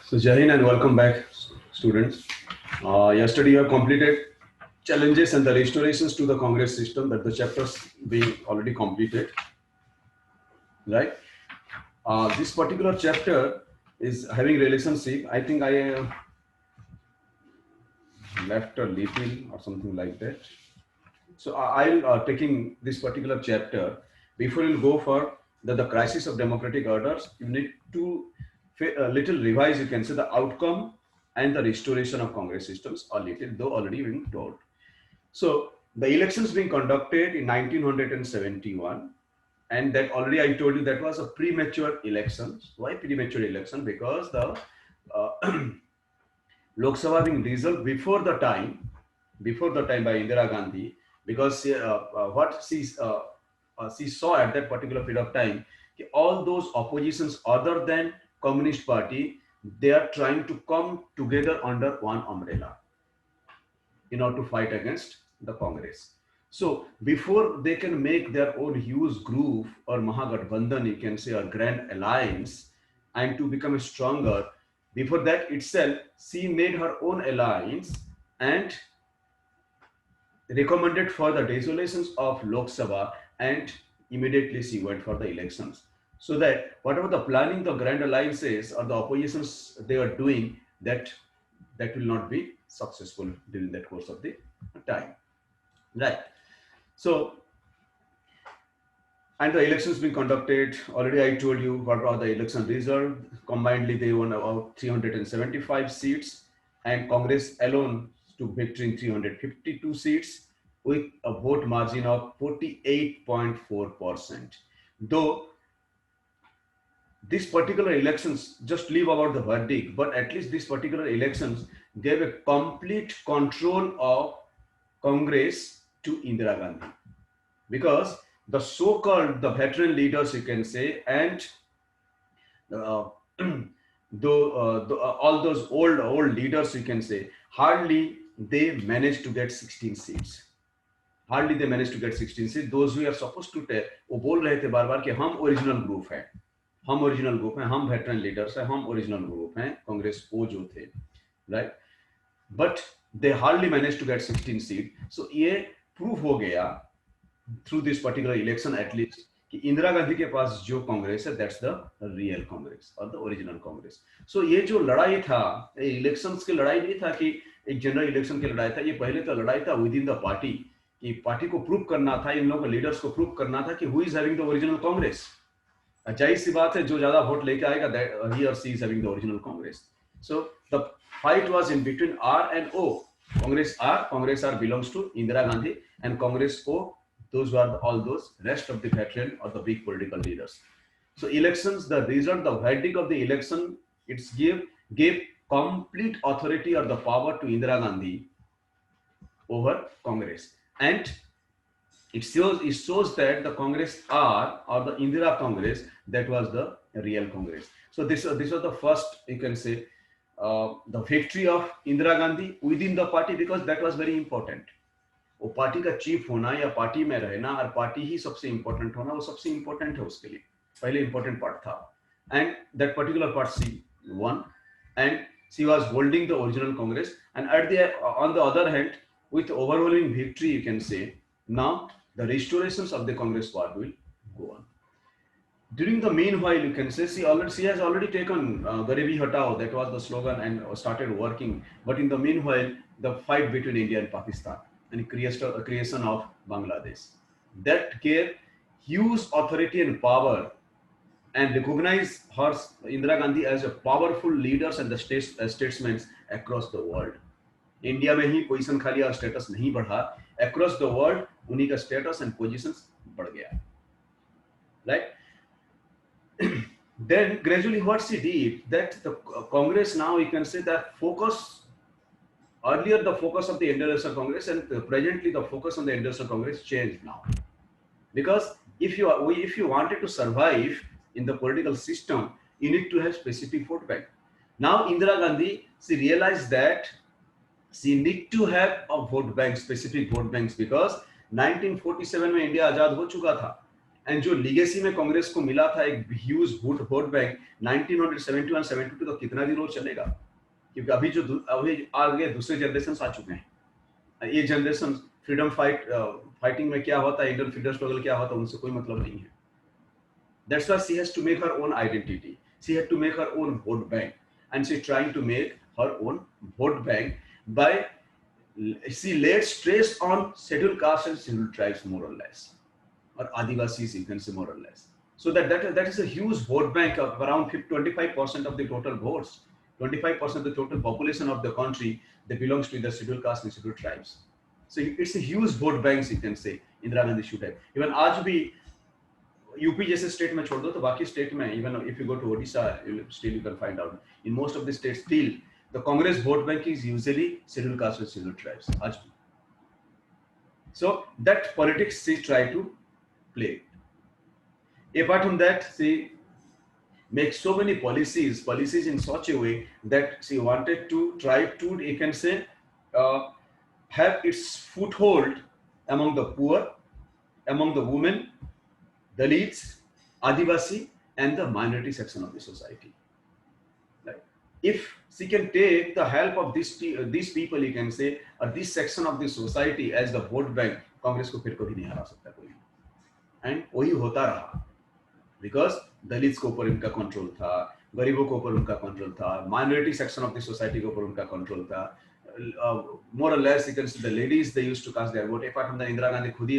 So Jai Hind and welcome back, students. Yesterday you have completed challenges and the restorations to the Congress system, that the chapters being already completed, right? This particular chapter is having relationship. I think I left a little or something like that. So I'll taking this particular chapter. Before you go for the crisis of democratic orders, you need to a little revise, you can say, the outcome and the restoration of Congress systems a little, though already being told. So the elections being conducted in 1971, and that already I told you that was a premature election. Why premature election? Because the uh, Lok Sabha being dissolved before the time by Indira Gandhi, because what she saw at that particular period of time, all those oppositions other than Communist Party, they are trying to come together under one umbrella in order to fight against the Congress. So before they can make their own huge group or Mahagathbandhan, you can say, or grand alliance, and to become stronger, before that itself, she made her own alliance and recommended for the dissolutions of Lok Sabha, and immediately she went for the elections. So that whatever the planning the grand alliances or the oppositions they are doing, that will not be successful during that course of the time. Right. So, and the elections being conducted, already I told you what are the election results. Combinedly, they won about 375 seats, and Congress alone took victory in 352 seats with a vote margin of 48.4%. Though these particular elections, just leave about the verdict, but at least these particular elections gave a complete control of Congress to Indira Gandhi, because the so-called the veteran leaders, you can say, and uh, all those old leaders, you can say, hardly they managed to get 16 seats. Hardly they managed to get 16 seats. Those who are supposed to tell, वो बोल रहे थे बार बार कि हम original group हैं, हम original group हैं, हम वेटरन लीडर्स हैं, हम ओरिजिनल ग्रुप हैं, कांग्रेस वो जो थे, right, but they hardly manage to get 16 seat. So ये प्रूफ हो गया through this particular election at least कि इंदिरा गांधी के पास जो कांग्रेस है, दैट्स द रियल कांग्रेस और द ओरिजिनल कांग्रेस. सो ये जो लड़ाई था, इलेक्शंस की लड़ाई नहीं था कि एक जनरल इलेक्शन की लड़ाई था, ये पहले तो लड़ाई था विद इन द पार्टी, कि पार्टी को प्रूव करना था, इन लोगों के लीडर्स को प्रूव करना था कि who is having the original Congress. जाहिर सी बात है, जो ज्यादा वोट लेके आएगा, ही और she is having the original Congress. So the fight was in between R and O. Congress R belongs to Indira Gandhi, and Congress O, those were all those rest of the veteran or the big political leaders. So elections, the result, the verdict of the election, it's gave complete authority or the power to Indira Gandhi over Congress, and it shows that the Congress R or the Indira Congress, that was the real Congress. So this was the first, you can say, the victory of Indira Gandhi within the party, because that was very important. वो party का chief होना या party में रहना और party ही सबसे important होना, वो सबसे इंपॉर्टेंट है उसके लिए, पहले इंपॉर्टेंट पार्ट था. And that particular part see one, and she was holding the original Congress, and at the on the other hand with overwhelming victory, you can say, now the restorations of the Congress party will go on. During the meanwhile, you can say, she has already taken Garibi Hatao, that was the slogan, and started working. But in the meanwhile, the fight between India and Pakistan and creation of Bangladesh, that gave huge authority and power, and recognized her, Indira Gandhi, as a powerful leaders and the statesmen across the world. India में ही position खाली और status नहीं बढ़ा, across the world उन्हीं का status and positions बढ़ गया, right. Then gradually what she did, that the Congress now, you can say, that focus, earlier the focus of the International Congress and presently the focus on the International Congress changed now, because if you wanted to survive in the political system, you need to have specific vote bank. Now Indira Gandhi, she realized that she need to have a vote bank, specific vote banks, because 1947 में India आजाद हो चुका था, and जो legacy में कांग्रेस को मिला था एक ह्यूज वोट बैंक 1971 72 तो कितना दिन और चलेगा, क्योंकि अभी आगे दूसरे जनरेशन आ चुके हैं। ये जनरेशन फ्रीडम फाइटिंग में क्या होता है, इंडियन फ्रीडम स्ट्रगल क्या होता है, उनसे कोई मतलब नहीं है। That's why she has to make her own identity. She had to make her own vote bank, and she's trying to make her own vote bank by she laid stress on scheduled castes and scheduled tribes more or less, or Adivasis you can say more or less. So that is a huge vote bank of around 25% of the total votes. 25% of the total population of the country that belongs to the scheduled caste and scheduled tribes. So it's a huge vote bank, you can say. Indira Gandhi should have. Even आज भी UP जैसे state में छोड़ दो तो बाकी state में even if you go to Odisha still you can find out in most of the state still the Congress vote bank is usually scheduled caste and scheduled tribes आज भी. So that politics she try to play. Apart from that, she makes so many policies in such a way that she wanted to try to, you can say, have its foothold among the poor, among the women, Dalits, Adivasi, and the minority section of the society. Like, if she can take the help of these people, you can say, or this section of the society as the vote bank, Congress को फिर कभी नहीं हरा सकता कोई. And वही होता रहा, बिकॉज दलित्स के ऊपर इनका कंट्रोल था, गरीबों के ऊपर उनका कंट्रोल था, minority section of the society के ऊपर उनका कंट्रोल था. More or less, you can see the ladies they used to cast their vote. Apart from the Indira Gandhi खुद ही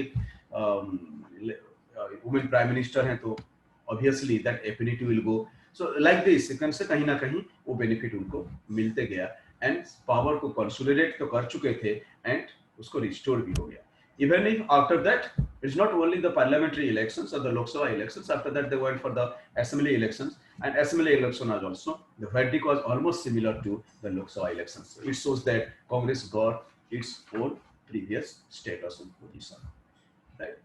वुमेन प्राइम मिनिस्टर हैं, तो obviously that affinity will go. So like this you can से कहीं ना कहीं वो benefit उनको मिलते गया, एंड पावर को कंसोलिडेट तो कर चुके थे एंड उसको रिस्टोर भी हो गया. Even if after that, it's not only the parliamentary elections or the Lok Sabha elections. After that, they went for the assembly elections, and assembly election was also the verdict was almost similar to the Lok Sabha elections. So it shows that Congress got its own previous status and position, right?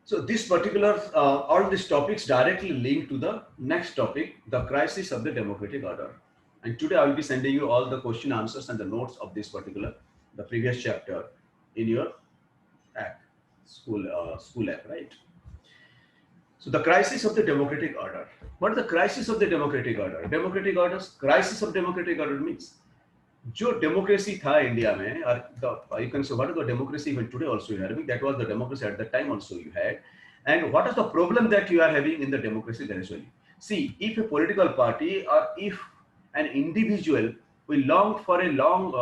So this particular all these topics directly link to the next topic, the crisis of the democratic order. And today I will be sending you all the question answers and the notes of this particular the previous chapter in your app, school app, right? So the crisis of the democratic order. What is the crisis of the democratic order? Democratic orders, crisis of democratic order means जो democracy था India में, और you can say what is the democracy even today also you are having, that was the democracy at the time also you had, and what is the problem that you are having in the democracy gradually. See, if a political party or if an individual will long for a long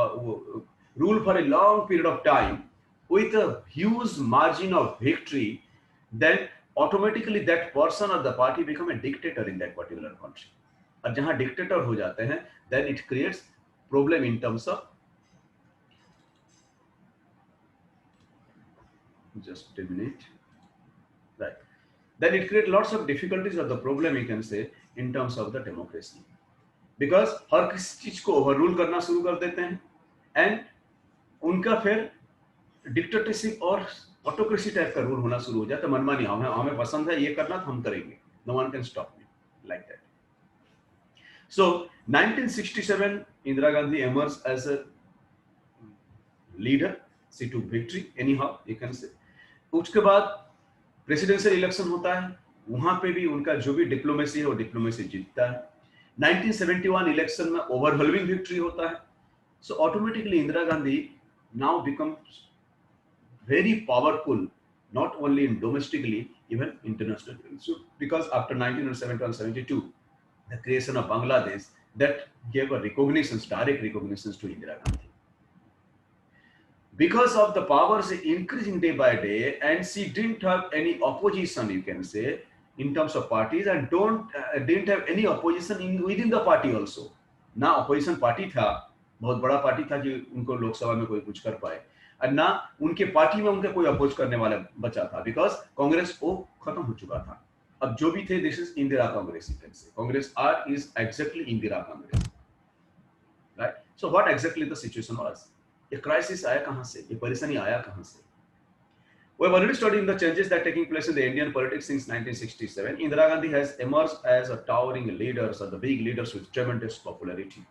rule for a long period of time with a huge margin of victory, then automatically that person or the party become a dictator in that particular country. और जहां dictator हो जाते हैं, then it creates problem in terms of just a minute, right? Then it creates lots of difficulties or the problem you can say in terms of the democracy, because हर किसी चीज को overrule करना शुरू कर देते हैं, एंड उनका फिर डिक्टेटरशिप और ऑटोक्रेसी टाइप का रूल होना शुरू हो जाता है. मनमानी, हमें पसंद है ये करना तो हम करेंगे, no one can stop me like that. So 1967, Indira Gandhi emerged as a leader. She took victory anyhow, you can say. उसके बाद प्रेसिडेंशियल इलेक्शन होता है, वहां पे भी उनका जो भी डिप्लोमेसी है वो डिप्लोमेसी जीतता है. 1971 इलेक्शन में ओवरवेलमिंग विक्ट्री होता है. So automatically Indira Gandhi now becomes very powerful, not only in domestically, even internationally. So because after 1971-72, the creation of Bangladesh, that gave a recognitions, direct recognitions to Indira Gandhi. Because of the powers increasing day by day, and she didn't have any opposition, you can say, in terms of parties, and didn't have any opposition within the party also. ना opposition party था, बहुत बड़ा party था कि उनको लोकसभा में कोई कुछ कर पाए, और ना उनके पार्टी में उनका कोई अपोज करने वाला बचा था, बिकॉज कांग्रेस वो खत्म हो चुका था. अब जो भी थे, this is Indira Congress, you can say. Congress R is exactly Indira Congress, right? So what exactly the situation was? ये क्राइसिस आया कहां से, ये परेशानी आया कहां से? We have already studied the changes that are taking place in the Indian politics since 1967. Indira Gandhi has emerged as a towering leader, or the big leaders with tremendous popularity.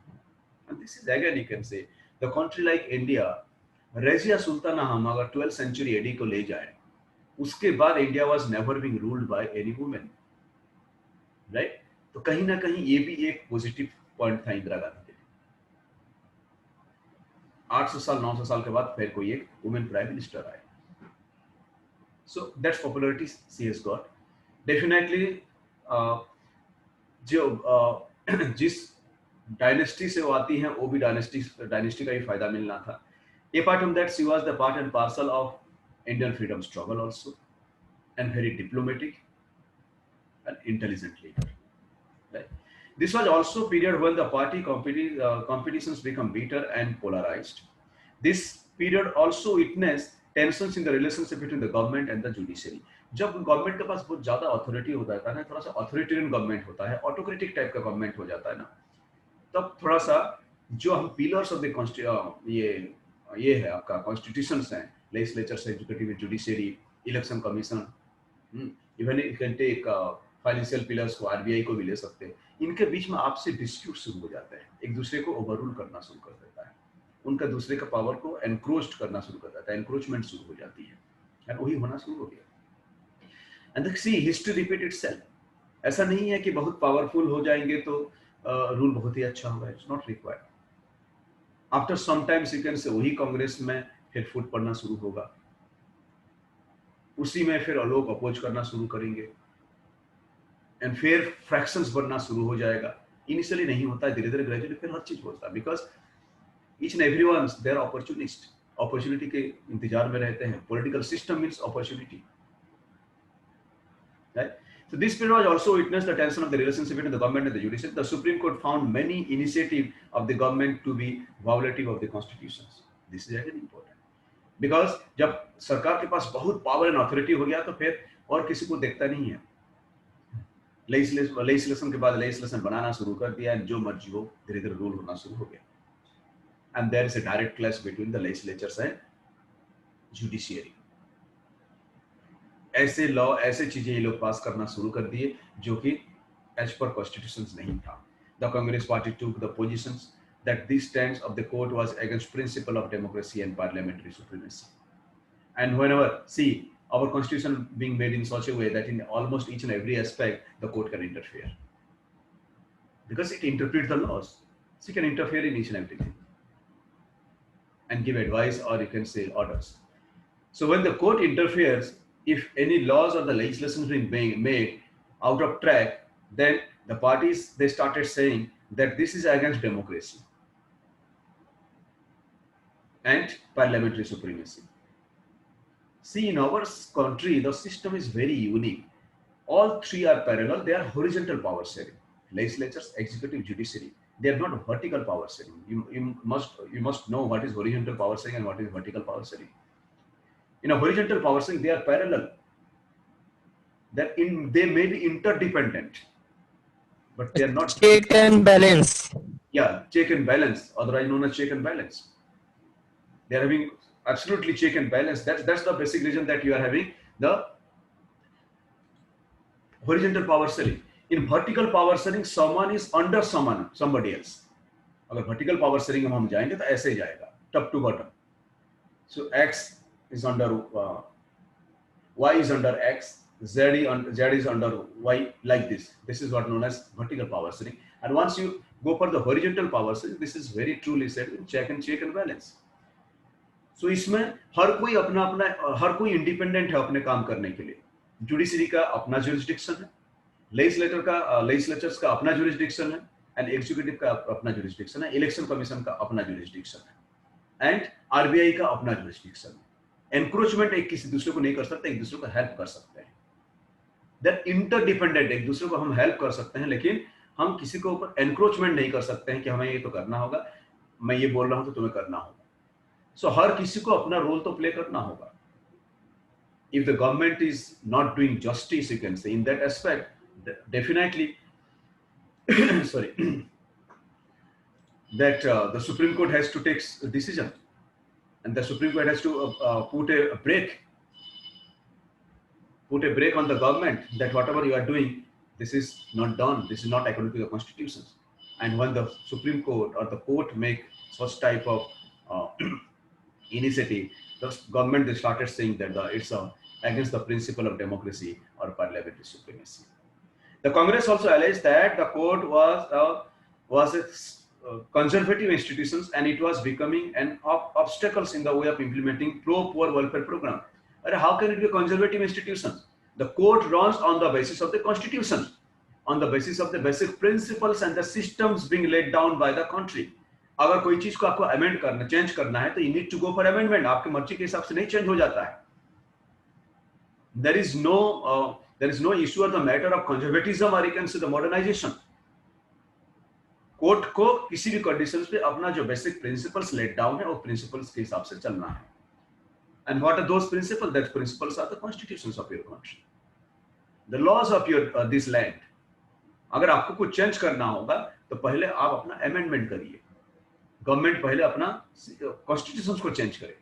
And this is again, you can say, the country like India, Razia Sultana हम अगर 12th century AD को ले जाए, उसके बाद India was never being ruled by any women, right? तो कहीं ना कहीं ये भी एक पॉजिटिव पॉइंट था इंदिरा गांधी के लिए। 800 साल 900 साल के बाद फिर कोई एक वुमेन प्राइम मिनिस्टर आए, so that's popularity she has got definitely. जो जिस डायनेस्टी से वो आती हैं वो भी डायनेस्टी का ही फायदा मिलना था। Apart from that, she was the part and parcel of Indian freedom struggle also, and very diplomatic and intelligent leader. Right? This was also period when the party competitions become bitter and polarized. This period also witnessed tensions in the relationship between the government and the judiciary. जब government के पास बहुत ज्यादा authority हो जाता है ना, थोड़ा सा अथॉरिटेरियन गवर्नमेंट होता है, ऑटोक्रेटिक टाइप का गवर्नमेंट हो जाता है ना, तब थोड़ा सा जो हम पिलर्स ऑफ द ये है आपका कॉन्स्टिट्यूशन है, legislature, executive, judiciary, election commission, even you can take financial pillars को, आरबीआई को भी ले सकते हैं। इनके बीच में आपसे डिस्प्यूट शुरू हो जाते हैं, एक दूसरे को ओवररूल करना शुरू कर देता है, उनका दूसरे का पावर को एनक्रोच करना शुरू कर देता है, एनक्रोचमेंट शुरू हो जाती है, और वही होना शुरू हो गया। And see history repeat itself. ऐसा नहीं है कि बहुत पावरफुल हो जाएंगे तो रूल बहुत ही अच्छा होगा, it's not required. After some times you can say वही कांग्रेस में फिर फूट पड़ना शुरू होगा, उसी में फिर लोग अपोज करना शुरू करेंगे, एंड फिर फ्रैक्शंस बनना शुरू हो जाएगा। इनिशियली नहीं होता है, धीरे धीरे ग्रेजुअली फिर हर चीज होता है, because each and everyone they are opportunist, opportunity के इंतजार में रहते हैं। Political system means opportunity, right? So this period was also witnessed the tension of the relationship between the government and the judiciary. The Supreme Court found many initiatives of the government to be violative of the constitutions. This is again important because जब सरकार के पास बहुत power and authority हो गया तो फिर और किसी को देखता नहीं है। लेजिस्लेशन के बाद लेजिस्लेशन बनाना शुरू कर दिया, जो मर्जी हो धीरे धीरे रूल होना शुरू हो गया, and there is a direct clash between the legislatures and judiciary. ऐसे लॉ, ऐसे चीजें ये लोग पास करना शुरू कर दिए जो कि एज पर कॉन्स्टिट्यूशन नहीं था। The Congress party took the positions that this stance of the court was against principle of democracy and parliamentary supremacy. And whenever, see, our constitution being made in such a way that in almost each and every aspect the court can interfere because it interprets the laws. So it can interfere in each and everything and give advice, or you can say orders. So when the court interferes, if any laws or the legislation is being made out of track, then the parties, they started saying that this is against democracy and parliamentary supremacy. See, in our country, the system is very unique. All three are parallel. They are horizontal power sharing. Legislatures, executive, judiciary. They are not vertical power sharing. You must know what is horizontal power sharing and what is vertical power sharing. In a horizontal power sharing, they are parallel. They may be interdependent, but they are not check and balance. Yeah, check and balance, otherwise known as check and balance. They are having absolutely check and balance. That's the basic reason that you are having the horizontal power sharing. In vertical power sharing, someone is under somebody else. अगर vertical power sharing में हम जाएंगे तो ऐसे ही जाएगा, top to bottom. So X is under Y is under X, Z is under Y, like this. This is what known as vertical power sharing. And once you go for the horizontal power sharing, this is very truly said in check and balance. So इसमें हर कोई independent है अपने काम करने के लिए। Judiciary का अपना जुरिस्डिक्शन है, लेजिस्लेचर्स का अपना जुरिस्डिक्शन है, एंड एग्जीक्यूटिव का अपना जुरिस्डिक्शन है, इलेक्शन कमीशन का अपना जुरिस्डिक्शन है, एंड आरबीआई का अपना जुरिस्डिक्शन है। एनक्रोचमेंट एक किसी दूसरे को नहीं कर सकते, एक दूसरे को हेल्प कर सकते हैं। दैट इंटरडिपेंडेंट, एक दूसरे को हम हेल्प कर सकते हैं, लेकिन हम किसी को ऊपर एनक्रोचमेंट नहीं कर सकते हैं कि हमें ये तो करना होगा, मैं ये बोल रहा हूं तो तुम्हें करना होगा। सो हर किसी को अपना रोल तो प्ले करना होगा। If the government is not doing justice, you can say, in that aspect, definitely sorry, that the Supreme Court has to take a decision, and the Supreme Court has to put a brake on the government, that whatever you are doing, this is not done, this is not according to the constitutions. And when the Supreme Court or the court make such type of initiative, the government, they started saying that it's a against the principle of democracy or parliamentary supremacy. The Congress also alleged that the court was a conservative institutions and it was becoming an obstacles in the way of implementing pro-poor welfare program. But how can it be a conservative institution? The court runs on the basis of the constitution, on the basis of the basic principles and the systems being laid down by the country. अगर कोई चीज को आपको amend करना, change करना है तो you need to go for amendment. आपकी मर्जी के हिसाब से नहीं चेंज हो जाता है. there is no issue or the matter of conservatism or you can say the modernization. Court को किसी भी कंडीशंस पे अपना जो बेसिक प्रिंसिपल्स लेट डाउन है वो प्रिंसिपल्स के हिसाब से चलना है. And what are those principles? That principles are the constitutions of your country, the laws of your this land. अगर आपको कुछ चेंज करना होगा तो पहले आप अपना अमेंडमेंट करिए. गवर्नमेंट पहले अपना कॉन्स्टिट्यूशंस को चेंज करे.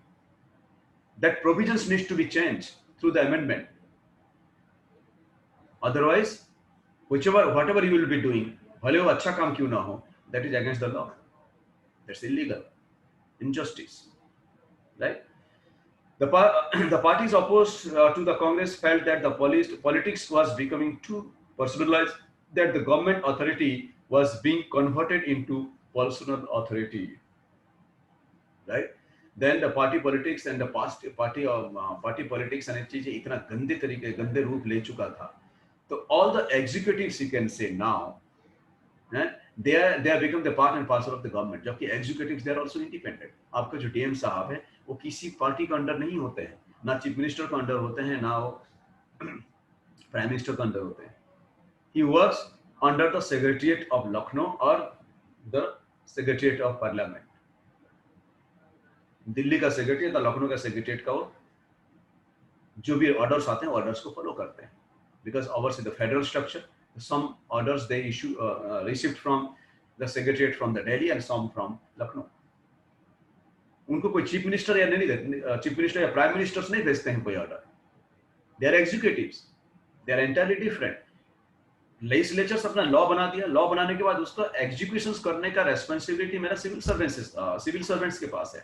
That provisions needs to be change through the amendment. Otherwise whatever you will be doing, भले वो अच्छा काम क्यों ना हो, that is against the law. That's illegal, injustice, right? The parties opposed to the Congress felt that the politics was becoming too personalized, that the government authority was being converted into personal authority, right? Then the party politics and the party politics and चीजें इतना गंदे रूप ले चुका था. So all the executives you can say now, they are become the part and parcel of the government. जबकि executives they are also independent. आपका जो DM साहब है वो किसी पार्टी का अंडर नहीं होते हैं, ना चीफ मिनिस्टर का अंडर होते हैं, ना वो प्राइम मिनिस्टर का अंडर होते हैं. He works under the Secretariat of Lucknow or the Secretariat of Parliament. Delhi का सेक्रेटरी या लखनऊ का सेक्रेटरीट का वो जो भी ऑर्डर्स आते हैं ऑर्डर्स को फॉलो करते हैं. Because ours is the federal structure, some orders they issue received from the secretariat from the Delhi and some from Lucknow. उनको कोई चीफ मिनिस्टर या नहीं देते, चीफ मिनिस्टर या प्राइम मिनिस्टर्स नहीं भेजते हैं कोई order. They are executives, they are entirely different. Legislatures अपना लॉ बना दिया, लॉ बनाने के बाद उसका एग्जीक्यूशंस करने का रेस्पॉन्सिबिलिटी मेरा सिविल सर्वेंट्स के पास है.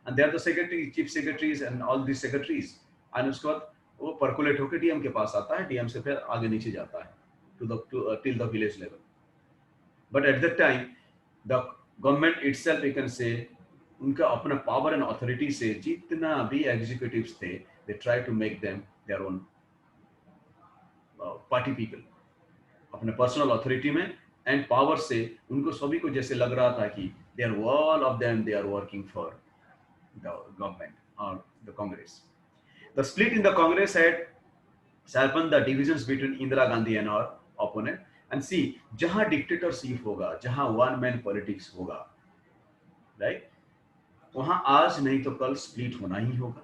And they are the secretary, chief secretaries and all the secretaries. And उसके बाद वो पर्कुलेट होकर डीएम के पास आता है, डीएम से फिर आगे नीचे जाता है till the village level. But at that time the government itself you can से उनका अपना पावर एंड अथॉरिटी से जितना भी एग्जीक्यूटिव्स थे they try to make them their own party people. अपने पर्सनल अथॉरिटी में एंड पावर से उनको सभी को जैसे लग रहा था कि they are all of them they are working for the government और the Congress. The split in the Congress had sharpened the divisions between Indira Gandhi and our opponent. And see, जहाँ dictatorship होगा, जहाँ one man politics होगा, right? वहाँ आज नहीं तो कल split होना ही होगा.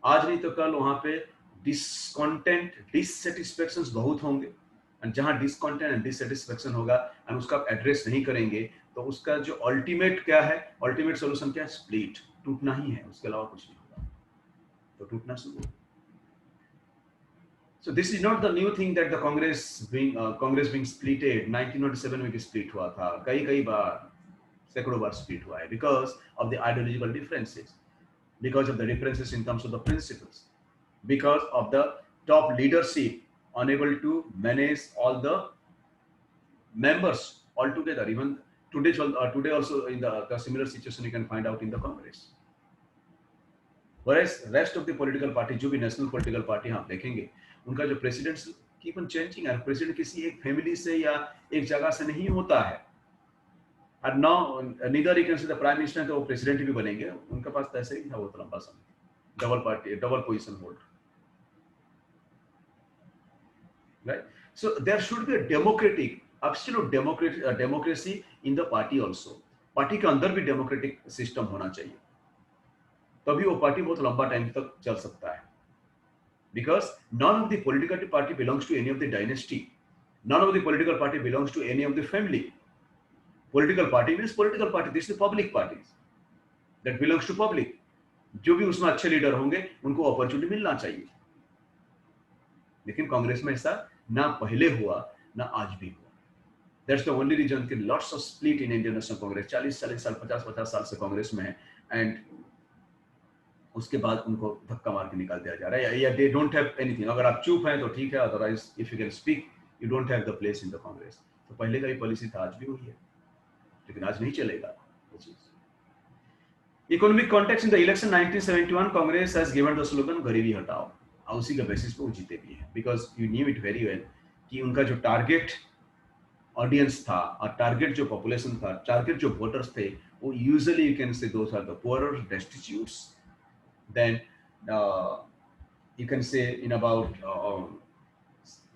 आज नहीं तो कल वहाँ पे discontent, dissatisfactions बहुत होंगे. And जहाँ discontent and dissatisfaction होगा, and उसका आप address नहीं करेंगे, तो उसका जो ultimate क्या है? Ultimate solution क्या है? Split, टूटना ही है. उसके अलावा कुछ नहीं. तो टूटना शुरू. So this is not the new thing that the Congress being splitted. 1997 में भी split हुआ था, कई बार, सैकड़ों बार split हुआ है because of the ideological differences, because of the differences in terms of the principles, because of the top leadership unable to manage all the members all together. Even today also in the similar situation you can find out in the Congress. Whereas rest of the political party, जो भी national political party आप देखेंगे, उनका जो presidents keep on changing है. President किसी एक family से या एक जगह से नहीं होता है. और नाउ नीदर यू कैन से द प्राइम मिनिस्टर तो वो प्रेसिडेंट भी बनेंगे. उनका पास तो ऐसे ही था वो तो लंबा समय, double position hold, right. So there should be a democratic, absolute democracy in the party also. Party के अंदर भी डेमोक्रेटिक सिस्टम होना चाहिए, तभी वो पार्टी बहुत लंबा टाइम तक चल सकता है. Because none of the political party belongs to any of the dynasty. None of the political party belongs to any of the family. Political party means political party. This is the public parties that belongs to public. जो भी उसमें अच्छे leader होंगे उनको opportunity मिलना चाहिए. लेकिन कांग्रेस में ऐसा ना पहले हुआ ना आज भी हुआ. That's the only reason कि lots of split in Indian National Congress. 40 साल 50 साल से कांग्रेस में है. And उसके बाद उनको धक्का मार के निकाल दिया जा रहा है, या दे डोंट हैव एनीथिंग। अगर आप चुप हैं तो ठीक है, otherwise if you can speak you don't have the place in the Congress. तो पहले का भी पॉलिसी था, आज भी वही है, लेकिन आज नहीं चलेगा वो चीज। Economic context in the election 1971 Congress has given the slogan गरीबी हटाओ, और उसी के बेसिस पे वो जीते भी है, because you knew it very well कि उनका जो टारगेट ऑडियंस था और टारगेट जो पॉपुलेशन था, टारगेट जो वोटर्स थे, वो usually you can say those are the poorer, destitutes, then you can say in about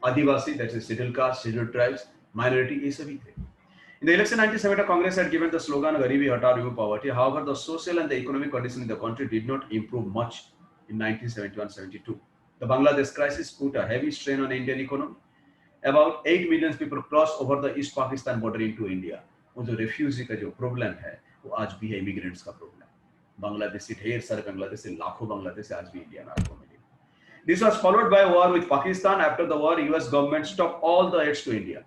Adivasi, that's a scheduled caste, scheduled tribes, minority, ये सभी थे. In the election 1970, Congress had given the slogan "Garibi Hatao, remove poverty." However, the social and the economic condition in the country did not improve much in 1971-72. The Bangladesh crisis put a heavy strain on the Indian economy. About 8 million people crossed over the East Pakistan border into India. वो जो refugee का जो problem है, वो आज भी है immigrants का प्रॉब्लम. बांग्लादेशी, ढेर सारे बांग्लादेशी, लाखों बांग्लादेशी आज भी इंडिया में आपको मिलेंगे. This was followed by a war with Pakistan. After the war, US government stopped all the aids to India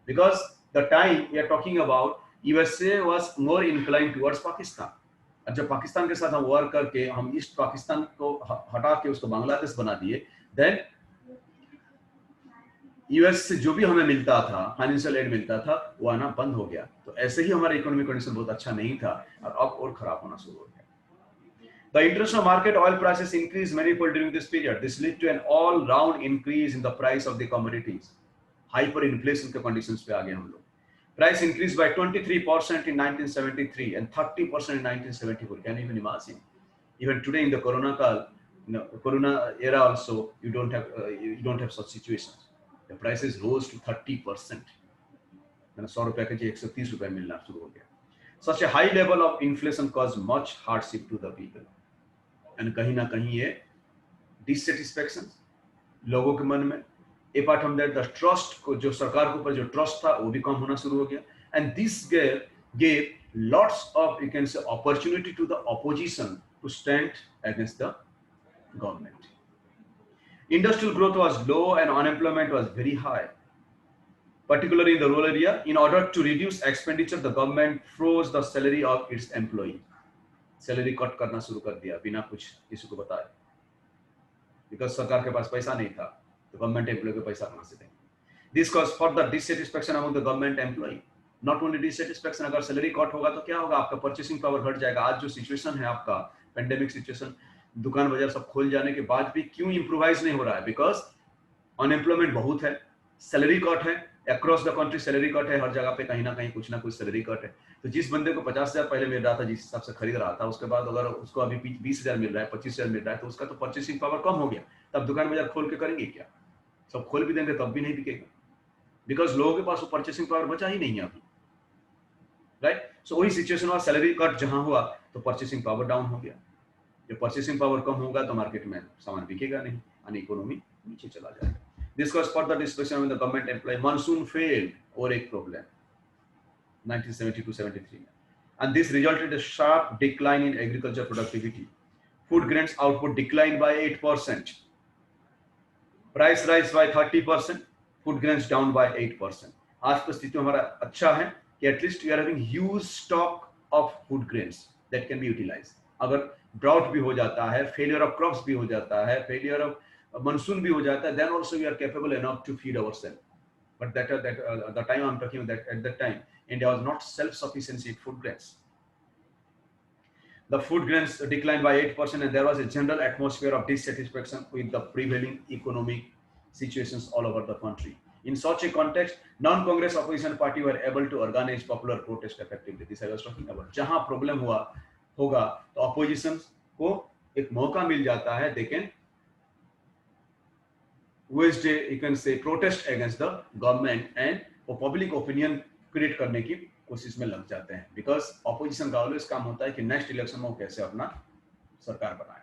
because the time we are talking about, USA was more inclined towards Pakistan. और जब पाकिस्तान के साथ हम war करके हम east Pakistan को हटा के उसको बांग्लादेश बना दिए, देन यूएस से जो भी हमें मिलता था, फाइनेंशियल एड मिलता था, वो आना बंद हो गया. तो ऐसे ही हमारा इकोनॉमिक कंडीशन बहुत अच्छा नहीं था और अब और खराब होना शुरू हो गया. The international market oil prices increased manifold during this period. This led to an all-round increase in the price of the commodities. Hyperinflation के conditions पे आ गए हम लोग. Price increased by 23% in 1973 and 30% in 1974. Can you even imagine? Even today in the Corona era also, you don't have such situations. The prices rose to 30%. मैंने 100 रुपए के 130 रुपए मिलना शुरू हो गया. Such a high level of inflation caused much hardship to the people. And कहीं ना कहीं ये डिससेटिस्फैक्शन लोगों के मन में, apart from that the trust को, जो सरकार के ऊपर जो ट्रस्ट था, वो भी कम होना शुरू हो गया. And this gave lots of, you can say, opportunity to the opposition to stand against the government. Industrial growth was low and unemployment was very high, particularly in the rural area. In order to reduce expenditure, the government froze the salary of its employee. Salary cut करना शुरू कर दिया बिना कुछ किसी को बताए, because सरकार के पास पैसा नहीं था, तो गवर्नमेंट एम्प्लॉय को पैसा कहां से देंगे. This cause further dissatisfaction among the government employ. Not only dissatisfaction, अगर सैलरी कट होगा तो क्या होगा, आपका परचेसिंग पावर घट जाएगा. आज जो सिचुएशन है आपका पेंडेमिक सिचुएशन, दुकान बाजार सब खोल जाने के बाद भी क्यों इंप्रूवाइज नहीं हो रहा है, बिकॉज अनएम्प्लॉयमेंट बहुत है, सैलरी कट है, across the country salary cut है, हर जगह पे कहीं ना कहीं कुछ ना कुछ सैलरी कट है. तो जिस बंदे को 50,000 पहले मिल रहा था, जिस हिसाब से खरीद रहा था, उसके बाद अगर उसको अभी 20,000 मिल रहा है, 25,000 मिल रहा है, तो उसका तो परचेसिंग पावर कम हो गया. तब दुकान बाजार खोल के करेंगे क्या, सब खोल भी देंगे तब भी नहीं बिकेगा, बिकॉज लोगों के पास वो परचेसिंग पावर बचा ही नहीं है अभी, राइट. सो वही सिचुएशन हुआ, सैलरी कट जहां हुआ तो परचेसिंग पावर डाउन हो गया. जब परचेसिंग पावर कम होगा तो मार्केट में सामान बिकेगा नहीं और इकोनॉमी नीचे चला जाएगा. This was further discussion with the government employee. Monsoon failed, और एक problem 1972-73, and this resulted in a sharp decline in agriculture productivity. Food grains output declined by 8%. Price rise by 30%. Food grains down by 8%. आज की स्थिति हमारा अच्छा है कि at least we are having huge stock of food grains that can be utilized. अगर drought भी हो जाता है, failure of crops भी हो जाता है, failure of monsoon भी हो जाता है, then also we are capable enough to feed ourselves. But the time I'm talking about, that at that time India was not self-sufficient in food grains. The food grains declined by 8%, and there was a general atmosphere of dissatisfaction with the prevailing economic situations all over the country. In such a context, non-Congress opposition party were able to organize popular protest effectively. This I was talking about. जहां problem हुआ होगा तो opposition को एक मौका मिल जाता है, they can wage, you can say, protest against the government, and वो public opinion create करने की कोशिश में लग जाते हैं, because opposition का always काम होता है कि next election में वो कैसे अपना सरकार बनाए.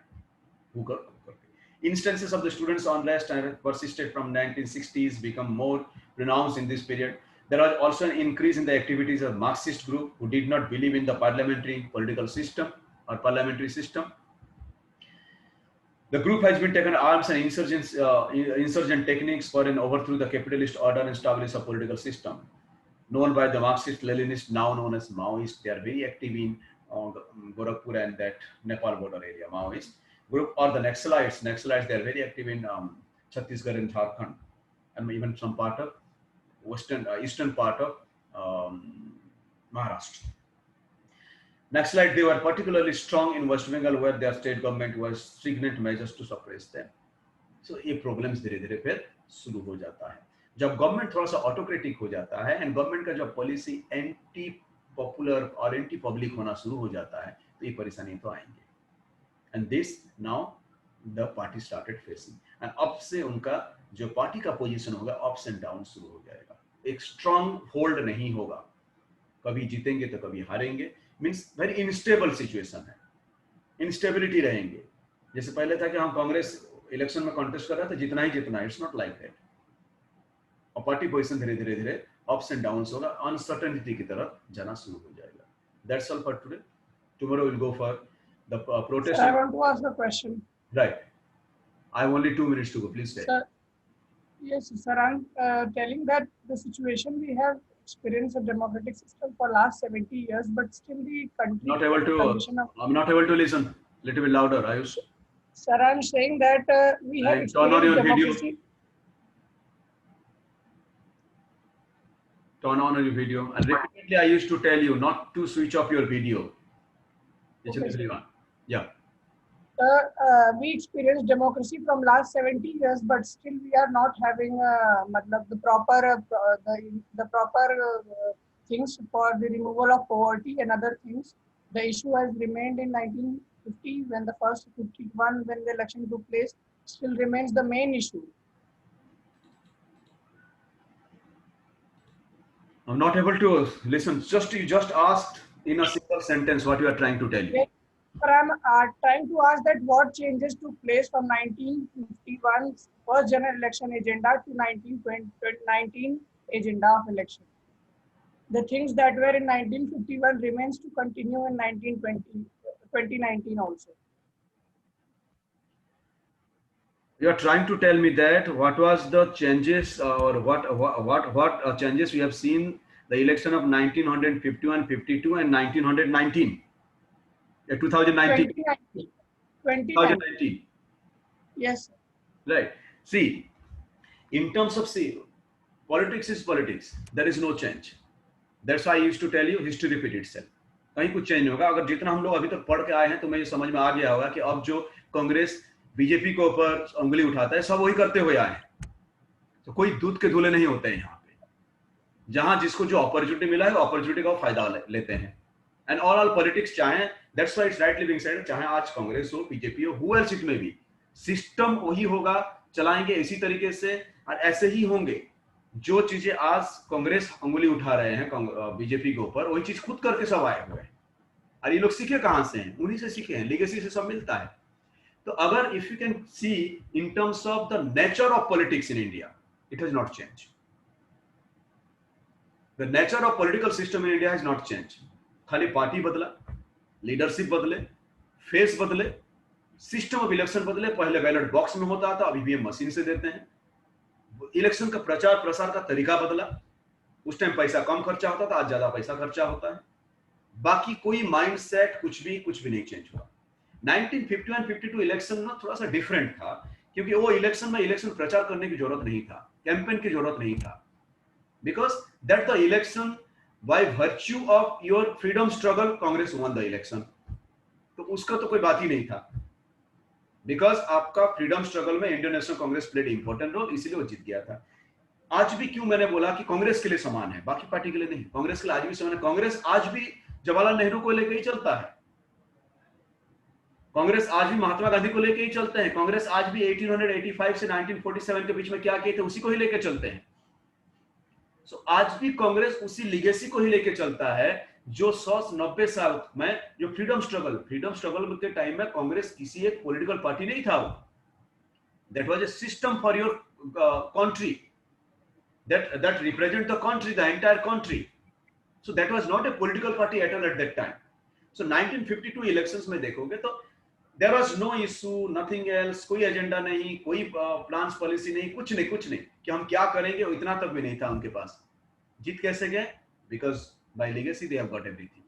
Instances of the students' unrest persisted from 1960s, become more pronounced in this period. There was also an increase in the activities of Marxist group who did not believe in the parliamentary political system or parliamentary system. The group has been taken arms and insurgent techniques for an overthrow the capitalist order and establish a political system. Known by the Marxist-Leninists, now known as Maoists, they are very active in Gorakhpur and that Nepal border area, Maoists. group, or the Naxalites. Naxalites, they are very active in Chhattisgarh and Jharkhand, and even some part of eastern part of Maharashtra. Naxalite, they were particularly strong in West Bengal, where their state government was stringent measures to suppress them. So ये problems धीरे धीरे फिर शुरू हो जाता है जब government थोड़ा सा ऑटोक्रेटिक हो जाता है, एंड गवर्नमेंट का जब पॉलिसी एंटी पॉपुलर और एंटी पब्लिक होना शुरू हो जाता है, तो ये परेशानी तो आएंगे. And this now the party started facing, and अब से उनका जो पार्टी का पोजीशन होगा अप्स एंड डाउन शुरू हो जाएगा. एक स्ट्रांग होल्ड नहीं होगा, कभी जीतेंगे तो कभी हारेंगे. मीन्स वेरी इनस्टेबल सिचुएशन है, इंस्टेबिलिटी रहेंगे. जैसे पहले था कि हम कांग्रेस इलेक्शन में कॉन्टेस्ट कर रहा था, जितना ही जितना, इट्स नॉट लाइक दैट. और पार्टी पोजीशन धीरे धीरे धीरे अप्स एंड डाउन्स होगा, अनसर्टेनिटी की तरफ जाना शुरू हो जाएगा. That's all for today. Tomorrow will go for the protest. Sir, I want to ask a question. Right. I have only 2 minutes to go. Please say. Sir, yes, sir. I'm telling that the situation we have experienced a democratic system for last 70 years, but still the country. Not able to. I'm not able to listen. Little bit louder, Ayush. Sir, I'm saying that we have turn on your democracy. video. Turn on your video. And repeatedly, I used to tell you not to switch off your video. Okay. Yeah. We experienced democracy from last 70 years, but still we are not having the proper things for the removal of poverty and other things. The issue has remained in 1950 when the first 51 when the election took place, still remains the main issue. I'm not able to listen. You just asked in a simple sentence what you are trying to tell you. Yes. But I'm trying to ask that what changes took place from 1951's first general election agenda to 1919 agenda of election. The things that were in 1951 remains to continue in 2019 also. You are trying to tell me that what was the changes or what changes we have seen the election of 1951, 52 and 1919. 2019. 2019. Yes. Right. See, in terms of politics is politics. There is no change. That's why I used to tell you history repeat itself. कहीं कुछ change होगा. अगर जितना हम लोग अभी तक पढ़ के आए हैं तो मैं ये समझ में आ गया होगा कि अब जो कांग्रेस बीजेपी के ऊपर उंगली उठाता है सब वही करते हुए आए हैं. तो कोई दूध के धुले नहीं होते हैं यहाँ पे. जहां जिसको जो अपॉर्चुनिटी मिला है अपॉर्चुनिटी का फायदा लेते हैं. एंड ऑल पॉलिटिक्स चाहे, that's why it's rightly being said, चाहे आज कांग्रेस हो, बीजेपी हो, हु एल्स इट में भी, सिस्टम वही होगा, चलाएंगे इसी तरीके से और ऐसे ही होंगे. जो चीजें आज कांग्रेस उंगली उठा रहे हैं बीजेपी के ऊपर, वही चीज खुद करके सब आए हुए हैं. और ये लोग सीखे कहां से हैं? उन्हीं से सीखे हैं. लीगेसी से सब मिलता है. तो अगर if you can see in terms of the nature of politics in India, it has not change. The nature of political system in India has not change. खाली पार्टी बदला, लीडरशिप बदले, फेस बदले, सिस्टम ऑफ इलेक्शन बदले. पहले ballot box में होता था, अभी ईवीएम मशीन से देते हैं. इलेक्शन का प्रचार प्रसार का तरीका बदला. उस टाइम पैसा कम खर्चा होता था, आज ज्यादा पैसा खर्चा होता है. बाकी कोई माइंडसेट कुछ भी नहीं चेंज हुआ. 1951-52 इलेक्शन ना थोड़ा सा डिफरेंट था, क्योंकि वो इलेक्शन में इलेक्शन प्रचार करने की जरूरत नहीं था, कैंपेन की जरूरत नहीं था. Because that the election by virtue of your freedom struggle, Congress won the election. तो उसका तो कोई बात ही नहीं था. बिकॉज आपका फ्रीडम स्ट्रगल में Indian national Congress played important role, इसीलिए वो जीत गया था. आज भी क्यों मैंने बोला कि कांग्रेस के लिए समान है, बाकी पार्टी के लिए नहीं. कांग्रेस के लिए आज भी समान है. कांग्रेस आज भी जवाहरलाल नेहरू को लेकर ही चलता है. कांग्रेस आज भी महात्मा गांधी को लेकर ही चलते हैं. कांग्रेस आज भी 1885 से 1947 के बीच में क्या किए थे उसी को ही लेकर चलते हैं. So, आज भी कांग्रेस उसी लीगेसी को ही लेके चलता है जो 190 साल में जो फ्रीडम स्ट्रगल के टाइम में कांग्रेस किसी एक पॉलिटिकल पार्टी नहीं था. That was a system for your country, that represent the country, the entire country. So that was not a political party at all at that time. So 1952 elections में देखोगे तो there was no issue, nothing else. कोई agenda नहीं, कोई plans policy नहीं, कुछ नहीं कि हम क्या करेंगे, इतना तक भी नहीं था उनके पास. जीत कैसे गए? Because by legacy they have got everything.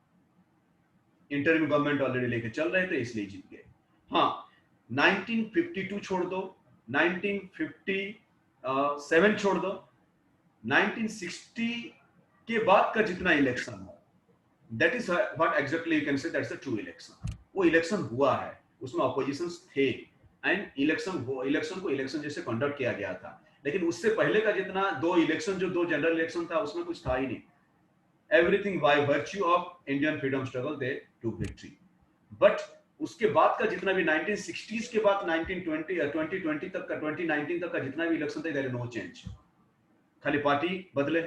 Interim government already लेके चल रहे थे, इसलिए जीत गए. हाँ, 1952 छोड़ दो, 1957 छोड़ दो, 1960 के बाद का जितना इलेक्शन है, that is what exactly you can से दैट्स द ट्रू इलेक्शन। वो इलेक्शन हुआ है, उसमें ऑपोजिशंस थे एंड इलेक्शन को इलेक्शन जैसे कंडक्ट किया गया था। लेकिन उससे पहले का जितना दो जनरल इलेक्शन था, उसमें कुछ था ही नहीं। Everything by virtue of Indian freedom struggle they to victory. But उसके बाद का जितना भी 1960s के बाद 2020 तक का 2019 तक का जितना भी इलेक्शन था, देयर इज नो चेंज। खाली पार्टी बदले,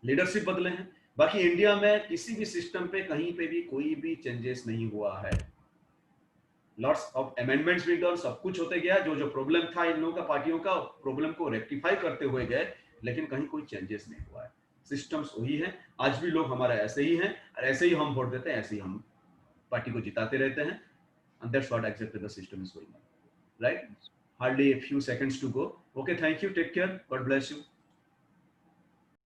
लीडरशिप बदले हैं, बाकी इंडिया में किसी भी सिस्टम पे कहीं पे भी कोई भी चेंजेस नहीं हुआ है। लॉट्स ऑफ अमेंडमेंट्स भी डन, सब कुछ होते गया, जो प्रॉब्लम था इन लोगों का, पार्टियों का, प्रॉब्लम को रेक्टिफाई करते हुए गए, लेकिन कहीं कोई चेंजेस नहीं हुआ है। सिस्टम्स वही है, आज भी लोग हमारा ऐसे ही हैं और ऐसे ही हम वोट देते हैं, ऐसे ही हम पार्टी को जिताते रहते हैं। And that's what exactly the system is going on, right? Hardly a few seconds to go. Okay, thank you, take care, God bless you.